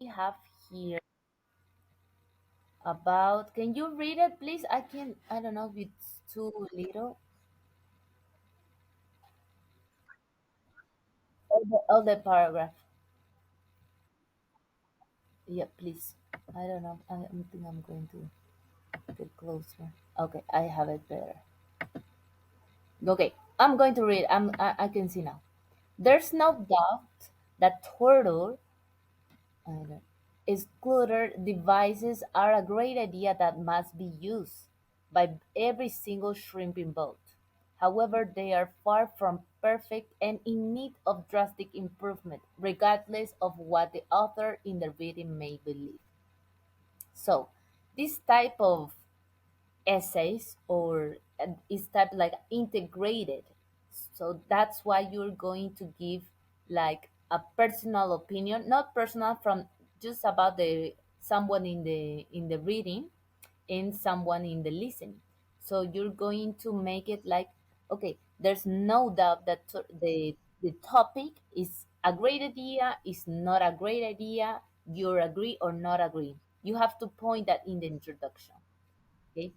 we have here about, can you read it, please? I don't know if it's too little. All the paragraph. Yeah, please. I don't know. I think I'm going to get closer. Okay, I have it better. Okay, I'm going to read. I can see now. There's no doubt that turtle excluder devices are a great idea that must be used by every single shrimp in boat. However, they are far from perfect and in need of drastic improvement, regardless of what the author in the reading may believe. So, this type of essays or is type like integrated, so that's why you're going to give like a personal opinion, not personal from just about the someone in the reading and someone in the listening. So you're going to make it like, okay, there's no doubt that the topic is a great idea, is not a great idea, you agree or not agree. You have to point that in the introduction. Okay.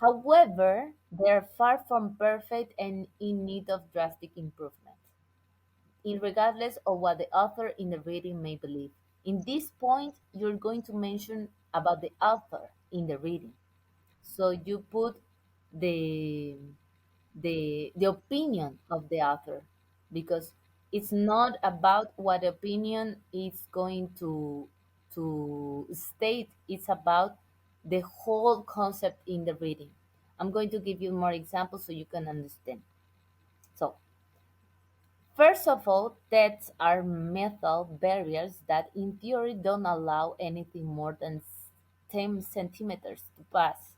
However, they are far from perfect and in need of drastic improvement, in regardless of what the author in the reading may believe. In this point, you're going to mention about the author in the reading. So you put the the opinion of the author, because it's not about what opinion is going to state, it's about the whole concept in the reading. I'm going to give you more examples so you can understand. So first of all, tests are metal barriers that in theory don't allow anything more than 10 centimeters to pass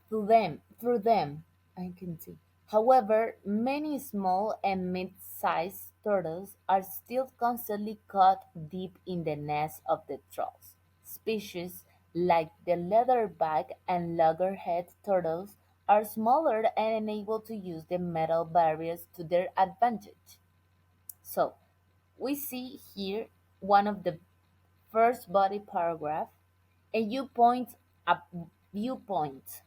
through them, I can see. However, many small and mid-sized turtles are still constantly caught deep in the nest of the trolls. Species like the leatherback and loggerhead turtles are smaller and unable to use the metal barriers to their advantage. So, we see here one of the first body paragraph, and you point a viewpoint.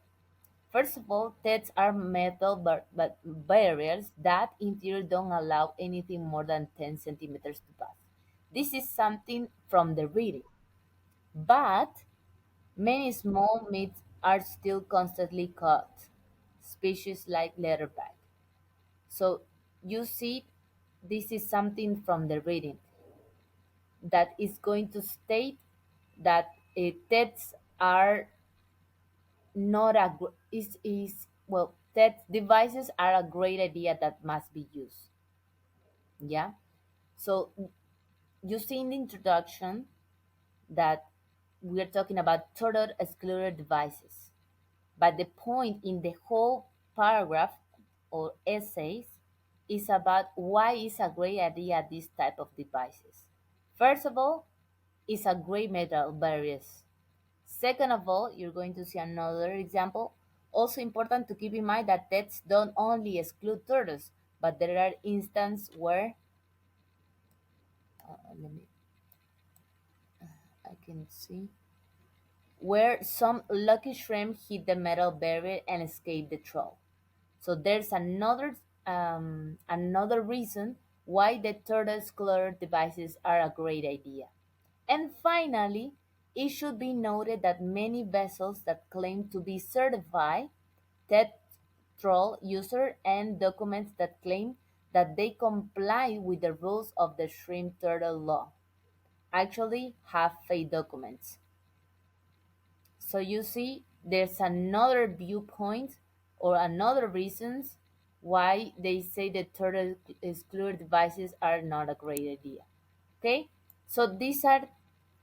First of all, tests are metal but barriers that in theory don't allow anything more than 10 centimeters to pass. This is something from the reading. But many small meats are still constantly caught, species like leatherback. So you see, this is something from the reading that is going to state that tests are not a is well, that devices are a great idea that must be used. Yeah. So you see in the introduction that we're talking about total excluder devices, but the point in the whole paragraph or essays is about why is a great idea this type of devices. First of all, it's a great metal barriers. Second of all, you're going to see another example. Also important to keep in mind that tests don't only exclude turtles, but there are instances where, let me, I can see, where some lucky shrimp hit the metal barrier and escape the troll. So there's another reason why the turtle excluder devices are a great idea. And finally, it should be noted that many vessels that claim to be certified TED troll user and documents that claim that they comply with the rules of the shrimp turtle law actually have fake documents. So you see, there's another viewpoint or another reasons why they say that turtle excluder devices are not a great idea. Okay, so these are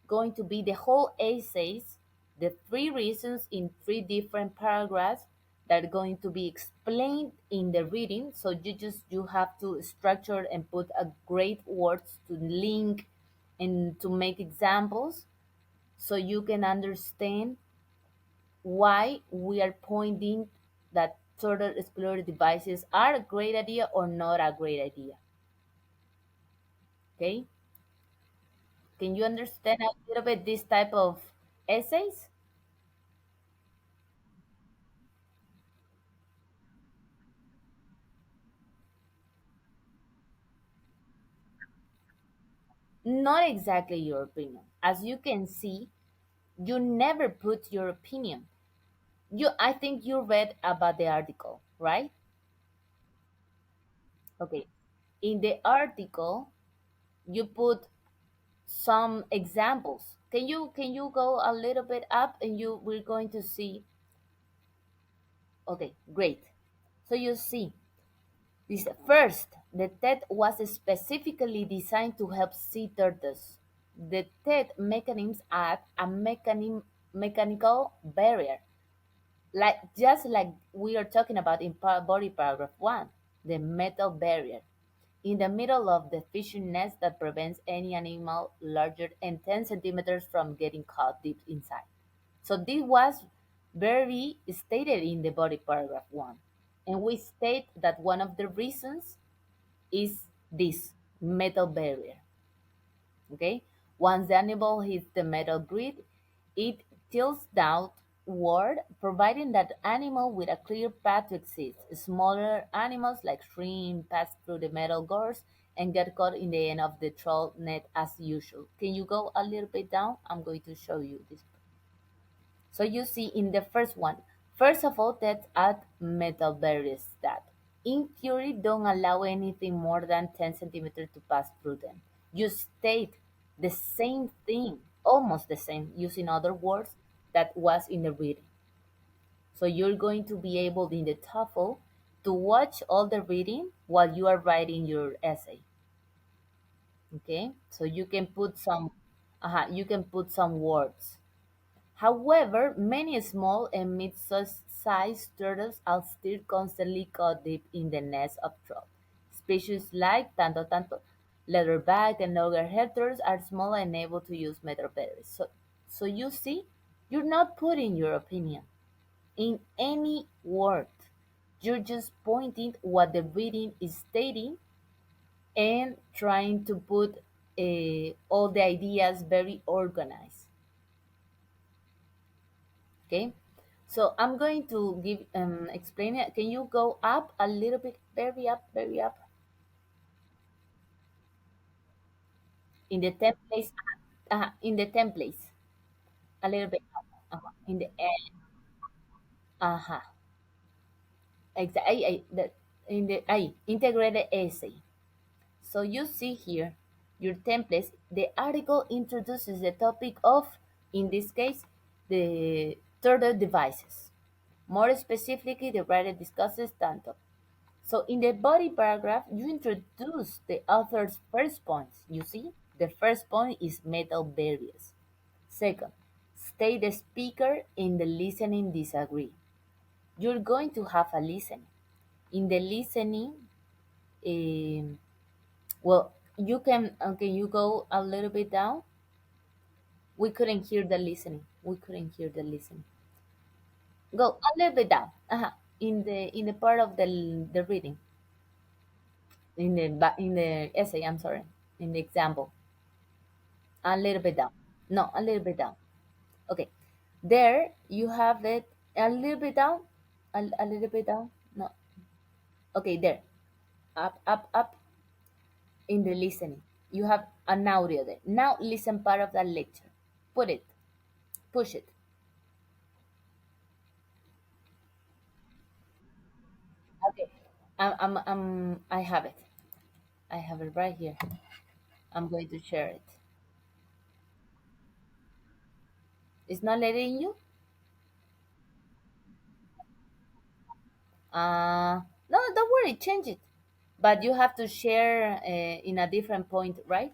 going to be the whole essays, the three reasons in three different paragraphs that are going to be explained in the reading. So you have to structure and put a great words to link and to make examples so you can understand why we are pointing that turtle explorer devices are a great idea or not a great idea. Okay. Can you understand a little bit this type of essays? Not exactly your opinion. As you can see, you never put your opinion. I think you read about the article, right? Okay. In the article, you put some examples. Can you go a little bit up and you we're going to see. Okay, great. So you see, this first, the TED was specifically designed to help sea turtles. The TED mechanisms act a mechanical barrier, like just like we are talking about in body paragraph one, the metal barrier in the middle of the fishing nest that prevents any animal larger than 10 centimeters from getting caught deep inside. So this was very stated in the body paragraph one. And we state that one of the reasons is this metal barrier. Okay? Once the animal hits the metal grid, it tilts downward, providing that animal with a clear path to exit. Smaller animals like shrimp pass through the metal gores and get caught in the end of the trawl net as usual. Can you go a little bit down? I'm going to show you this. So you see in the first one, first of all, let's add metal barriers that, in theory, don't allow anything more than 10 centimeters to pass through them. You state the same thing, almost the same, using other words that was in the reading. So you're going to be able in the TOEFL to watch all the reading while you are writing your essay. Okay, so you can put some words. However, many small and mid-sized turtles are still constantly caught deep in the nest of trout. Species like tanto tanto, leatherback, and loggerhead turtles are small and able to use metal batteries. So you see, you're not putting your opinion in any word. You're just pointing what the reading is stating and trying to put all the ideas very organized. Okay, so I'm going to give explain it. Can you go up a little bit, very up in the templates? In the templates, a little bit up. In the uh-huh, exactly. In the integrated essay. So you see here your templates. The article introduces the topic of, in this case, the turtle devices. More specifically, the writer discusses tanto. So in the body paragraph, you introduce the author's first points. You see, the first point is metal barriers. Second, state the speaker and the listening disagree. You're going to have a listening. In the listening, um, well, can you go a little bit down? We couldn't hear the listening. We couldn't hear the listening. Go a little bit down. In the part of the reading, in the essay. I'm sorry, in the example. A little bit down. No, a little bit down. Okay. There you have it a little bit down. A little bit down. No. Okay, there. Up in the listening. You have an audio there. Now listen part of that lecture. Put it. Push it. Okay. I have it. I have it right here. I'm going to share it. It's not letting you? No, don't worry. Change it. But you have to share in a different point, right?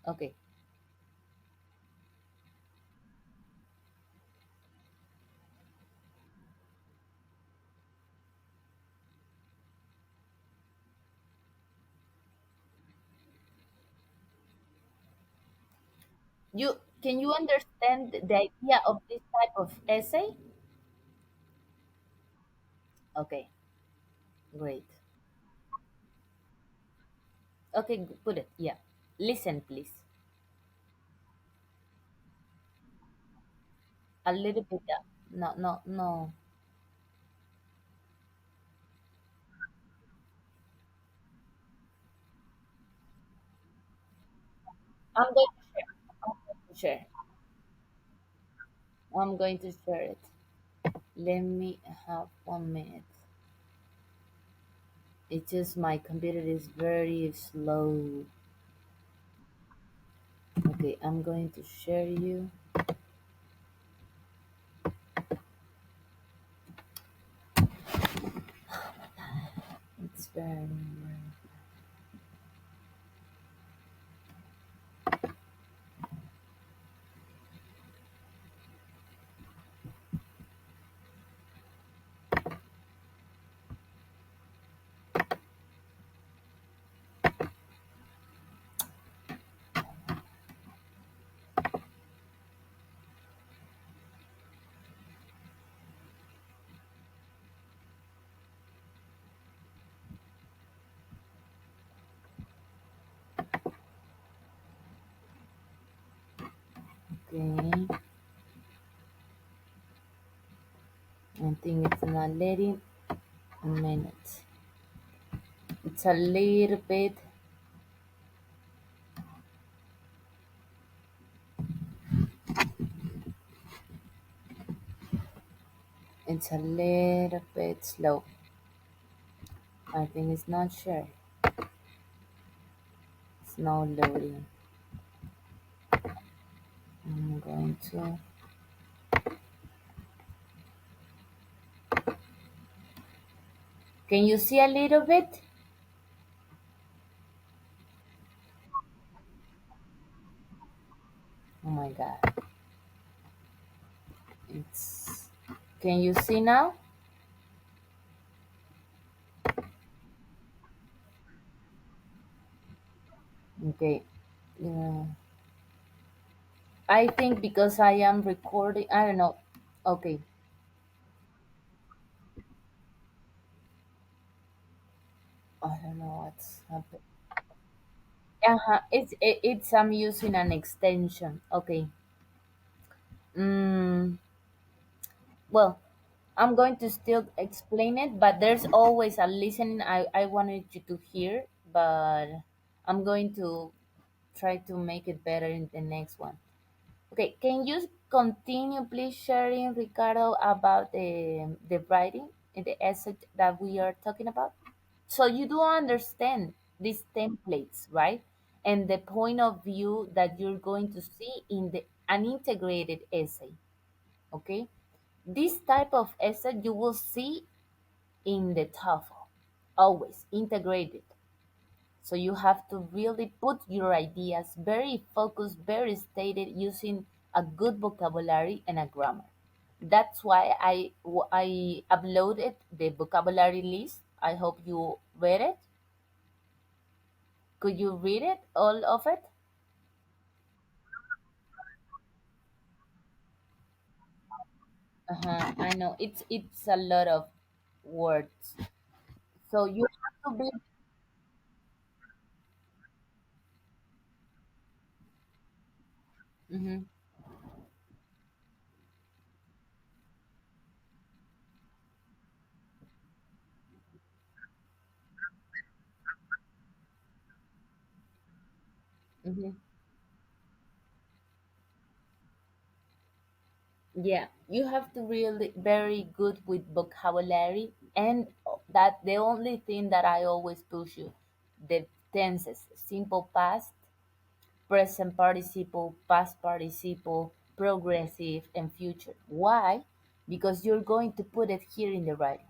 Okay. Can you understand the idea of this type of essay? Okay, great. Okay, put it. Yeah. Listen, please. A little bit. No, no, no. I'm going to share. I'm going to share. I'm going to share it. Let me have 1 minute. It's just my computer is very slow. Okay, I'm going to share you. It's very okay. I think it's not letting a minute. It's a little bit. It's a little bit slow. I think it's not sure. It's not loading. I'm going to. Can you see a little bit? Oh my god. It's. Can you see now? Okay. Yeah. I think because I am recording. I don't know. Okay. I don't know what's happening. It's I'm using an extension. Okay. Mm, well, I'm going to still explain it, but there's always a listening I wanted you to hear, but I'm going to try to make it better in the next one. Okay, can you continue please sharing, Ricardo, about the writing and the essay that we are talking about? So you do understand these templates, right? And the point of view that you're going to see in the an integrated essay, okay? This type of essay you will see in the TOEFL, always integrated. So you have to really put your ideas very focused, very stated, using a good vocabulary and a grammar. That's why I uploaded the vocabulary list. I hope you read it. Could you read it, all of it? I know it's a lot of words. So you have to be. Mhm, mhm. Yeah, you have to really very good with vocabulary, and that the only thing that I always push you, the tenses, simple past, present participle, past participle, progressive, and future. Why? Because you're going to put it here in the writing.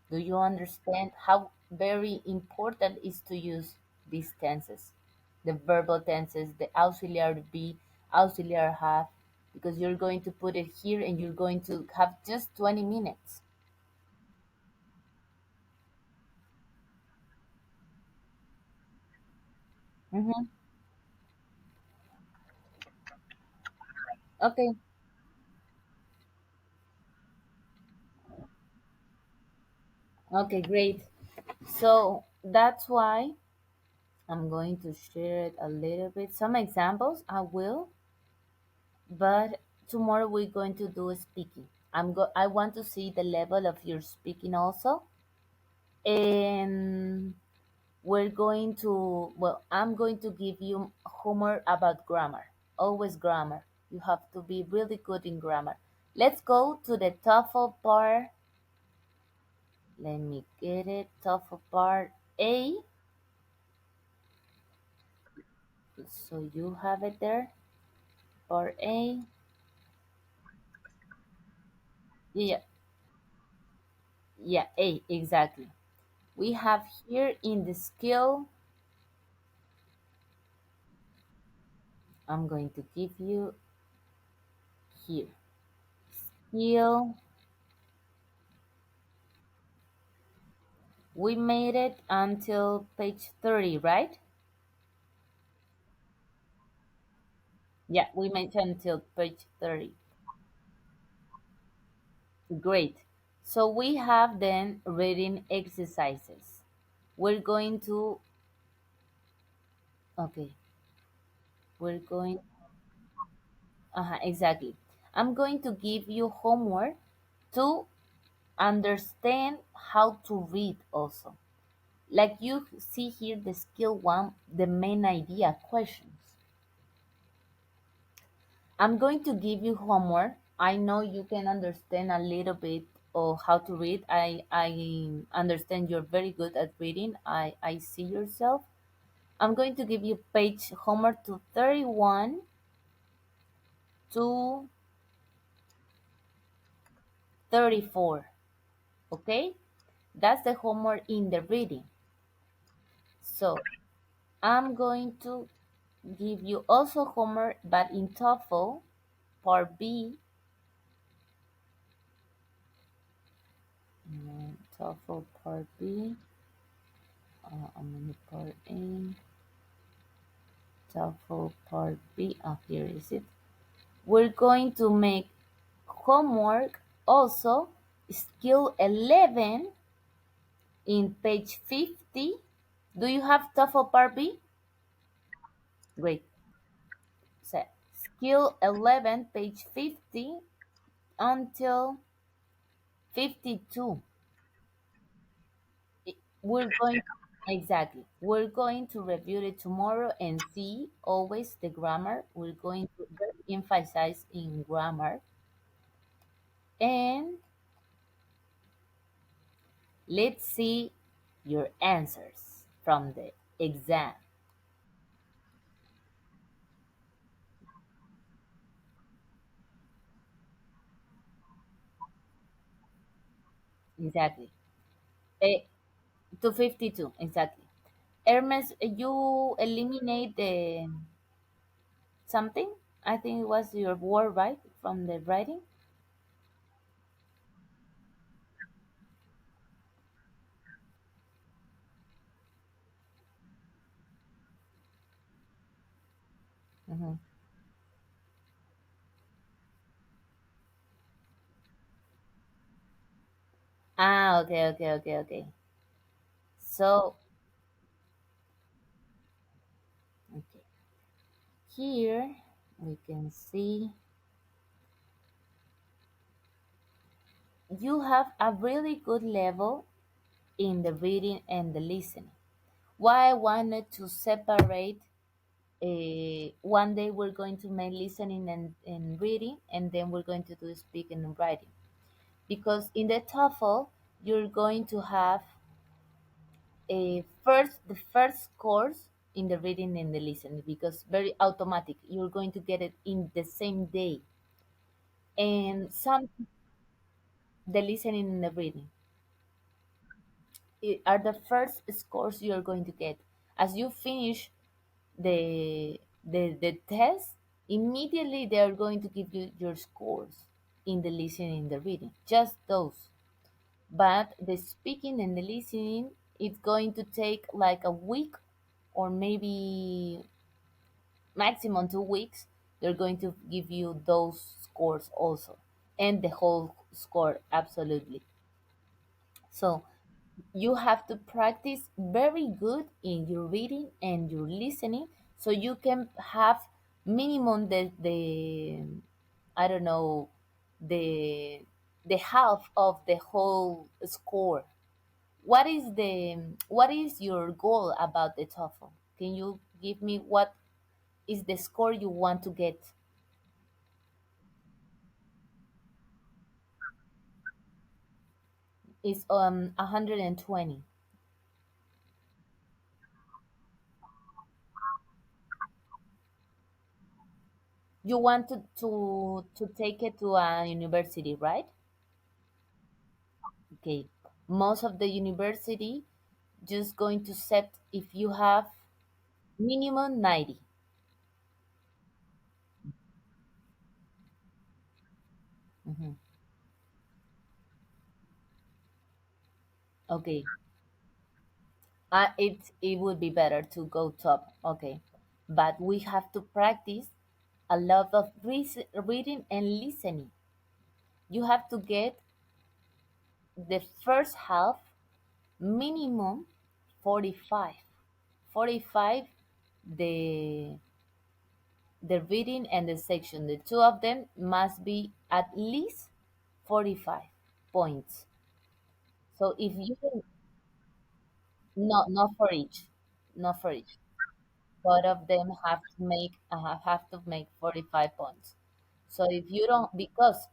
Do you understand how very important is to use these tenses? The verbal tenses, the auxiliary be, auxiliary have, because you're going to put it here and you're going to have just 20 minutes. Mm-hmm. Okay, okay, great. So that's why. I'm going to share it a little bit. Some examples I will, but tomorrow we're going to do speaking. I want to see the level of your speaking also. And I'm going to give you homework about grammar. Always grammar. You have to be really good in grammar. Let's go to the TOEFL part. Let me get it. TOEFL part A. So you have it there. Part A. Yeah, yeah, A, exactly. We have here in the skill, I'm going to give you here. Skill, we made it until page 30, right? Yeah, we made it until page 30. Great. So we have then reading exercises. We're going to, okay, we're going, exactly. I'm going to give you homework to understand how to read also. Like you see here, the skill one, the main idea questions. I'm going to give you homework. I know you can understand a little bit of how to read. I understand you're very good at reading. I see yourself. I'm going to give you page homework to 31 to 34. Okay? That's the homework in the reading. So I'm going to give you also homework, but in TOEFL, part B, TOEFL part B, I'm in part A, TOEFL part B. Oh, here is it. We're going to make homework also, skill 11 in page 50. Do you have TOEFL part B? Great. So, skill 11, page 50 until 52. We're going exactly. We're going to review it tomorrow and see always the grammar. We're going to emphasize in grammar and let's see your answers from the exam. Exactly. Eh, to 52, exactly. Hermes, you eliminate the something. I think it was your word, right? From the writing. Hmm. Ah, okay, okay, okay, okay. So, okay. Here we can see you have a really good level in the reading and the listening. Why I wanted to separate, one day we're going to make listening and reading, and then we're going to do speaking and writing. Because in the TOEFL, you're going to have the first course in the reading and the listening because very automatic. You're going to get it in the same day, and some the listening and the reading are the first scores you're going to get. As you finish the test, immediately they are going to give you your scores in the listening and the reading. Just those. But the speaking and the listening, it's going to take like a week or maybe maximum 2 weeks. They're going to give you those scores also and the whole score absolutely. So You have to practice very good in your reading and your listening so you can have minimum the I don't know, the the half of the whole score. What is your goal about the TOEFL? Can you give me what is the score you want to get? Is 120. You want to take it to a university, right? Okay. Most of the university just going to set if you have minimum 90. Mhm. Okay. It would be better to go top. Okay. But we have to practice a lot of reading and listening. You have to get the first half minimum 45. 45 the the reading and the section. The two of them must be at least 45 points. So if you not for each, not for each. Both of them have to make 45 points. So if you don't, because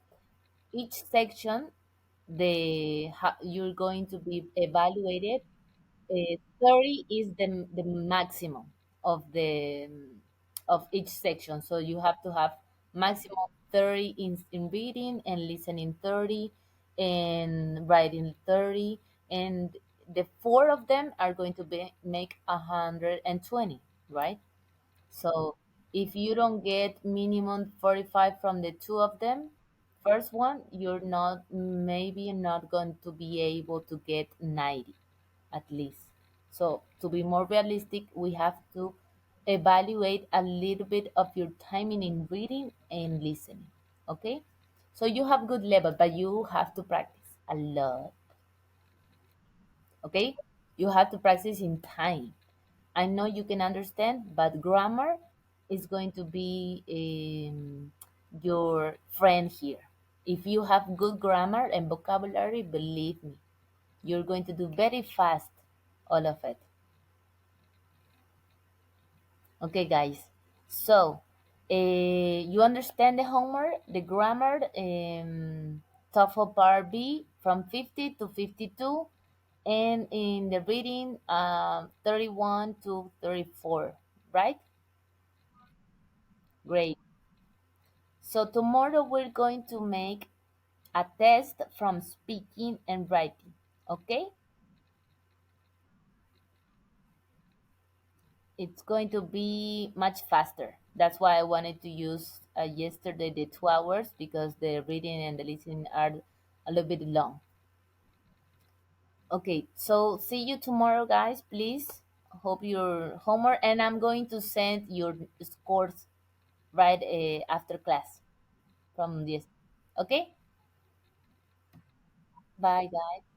each section you're going to be evaluated. 30 is the maximum of the of each section. So you have to have maximum 30 in reading and listening 30 and writing 30, and the four of them are going to be make 120, right? So if you don't get minimum 45 from the two of them, first one, you're not maybe not going to be able to get 90 at least. So to be more realistic, we have to evaluate a little bit of your timing in reading and listening. Okay? So you have good level, but you have to practice a lot. Okay? You have to practice in time. I know you can understand, but grammar is going to be your friend here. If you have good grammar and vocabulary, believe me, you're going to do very fast all of it. Okay, guys. So, you understand the homework, the grammar, TOEFL Part B from 50 to 52, and in the reading, 31 to 34, right? Great. So tomorrow we're going to make a test from speaking and writing. Okay? It's going to be much faster. That's why I wanted to use yesterday the 2 hours because the reading and the listening are a little bit long. Okay, so see you tomorrow, guys. Please hope your homework, and I'm going to send your scores right after class from this. Okay? Bye, guys.